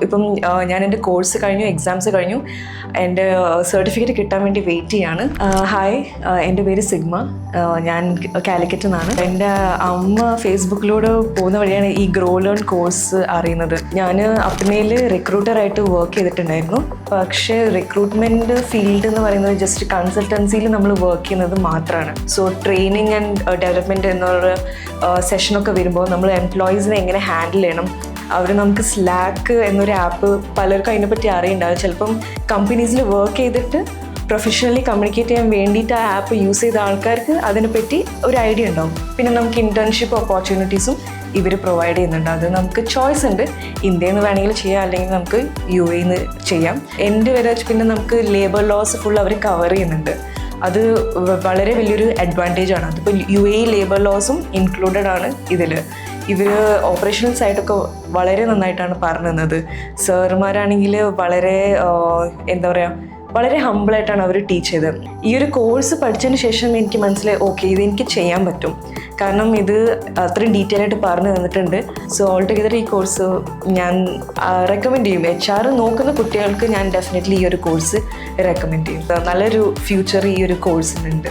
ഇപ്പം ഞാൻ എൻ്റെ കോഴ്സ് കഴിഞ്ഞു, എക്സാംസ് കഴിഞ്ഞു, എൻ്റെ സർട്ടിഫിക്കറ്റ് കിട്ടാൻ വേണ്ടി വെയിറ്റ് ചെയ്യാണ്. ഹായ്, എൻ്റെ പേര് സിഗ്മ, ഞാൻ കാലിക്കറ്റിൽ നിന്നാണ്. എൻ്റെ അമ്മ ഫേസ്ബുക്കിലൂടെ പോകുന്ന വഴിയാണ് ഈ ഗ്രോ ലേൺ കോഴ്സ് അറിയുന്നത്. ഞാൻ അപ്നയിൽ റിക്രൂട്ടറായിട്ട് വർക്ക് ചെയ്തിട്ടുണ്ടായിരുന്നു. പക്ഷേ റിക്രൂട്ട്മെൻറ്റ് ഫീൽഡ് എന്ന് പറയുന്നത് ജസ്റ്റ് കൺസൾട്ടൻസിയിൽ നമ്മൾ വർക്ക് ചെയ്യുന്നത് മാത്രമാണ്. സോ ട്രെയിനിങ് ആൻഡ് ഡെവലപ്മെൻറ്റ് എന്നുള്ള സെഷനൊക്കെ വരുമ്പോൾ നമ്മൾ എംപ്ലോയീസിനെ എങ്ങനെ ഹാൻഡിൽ ചെയ്യണം, അവർ നമുക്ക് സ്ലാക്ക് എന്നൊരു ആപ്പ് പലർക്കും അതിനെപ്പറ്റി അറിയുണ്ടാവും. ചിലപ്പം കമ്പനീസിൽ വർക്ക് ചെയ്തിട്ട് പ്രൊഫഷണലി കമ്മ്യൂണിക്കേറ്റ് ചെയ്യാൻ വേണ്ടിയിട്ട് ആ ആപ്പ് യൂസ് ചെയ്ത ആൾക്കാർക്ക് അതിനെപ്പറ്റി ഒരു ഐഡിയ ഉണ്ടാവും. പിന്നെ നമുക്ക് ഇൻറ്റേൺഷിപ്പ് ഓപ്പർച്യൂണിറ്റീസും ഇവർ പ്രൊവൈഡ് ചെയ്യുന്നുണ്ട്. അത് നമുക്ക് ചോയ്സ് ഉണ്ട്, ഇന്ത്യയിൽ നിന്ന് വേണമെങ്കിൽ ചെയ്യാം, അല്ലെങ്കിൽ നമുക്ക് UAE നിന്ന് ചെയ്യാം. എൻ്റെ വരെ പിന്നെ നമുക്ക് ലേബർ ലോസ് ഫുൾ അവർ കവർ ചെയ്യുന്നുണ്ട്. അത് വളരെ വലിയൊരു അഡ്വാൻറ്റേജ് ആണ്. അതിപ്പോൾ UAE ലേബർ ലോസും ഇൻക്ലൂഡഡ് ആണ് ഇതിൽ. ഇവർ ഓപ്പറേഷണൽ സൈഡൊക്കെ വളരെ നന്നായിട്ടാണ് പറഞ്ഞു തന്നത്. സാറുമാരാണെങ്കിൽ വളരെ എന്താ പറയുക, വളരെ ഹമ്പിളായിട്ടാണ് അവർ ടീച്ച് ചെയ്തത്. ഈ ഒരു കോഴ്സ് പഠിച്ചതിന് ശേഷം എനിക്ക് മനസ്സിലായി, ഓക്കെ, ഇതെനിക്ക് ചെയ്യാൻ പറ്റും. കാരണം ഇത് അത്രയും ഡീറ്റെയിൽ ആയിട്ട് പറഞ്ഞു തന്നിട്ടുണ്ട്. സോ ഓൾ ടുഗെദർ ഈ കോഴ്സ് ഞാൻ റെക്കമെൻഡ് ചെയ്യും. HR നോക്കുന്ന കുട്ടികൾക്ക് ഞാൻ ഡെഫിനറ്റ്ലി ഈ ഒരു കോഴ്സ് റെക്കമെൻഡ് ചെയ്യും. നല്ലൊരു ഫ്യൂച്ചർ ഈ ഒരു കോഴ്സിനുണ്ട്.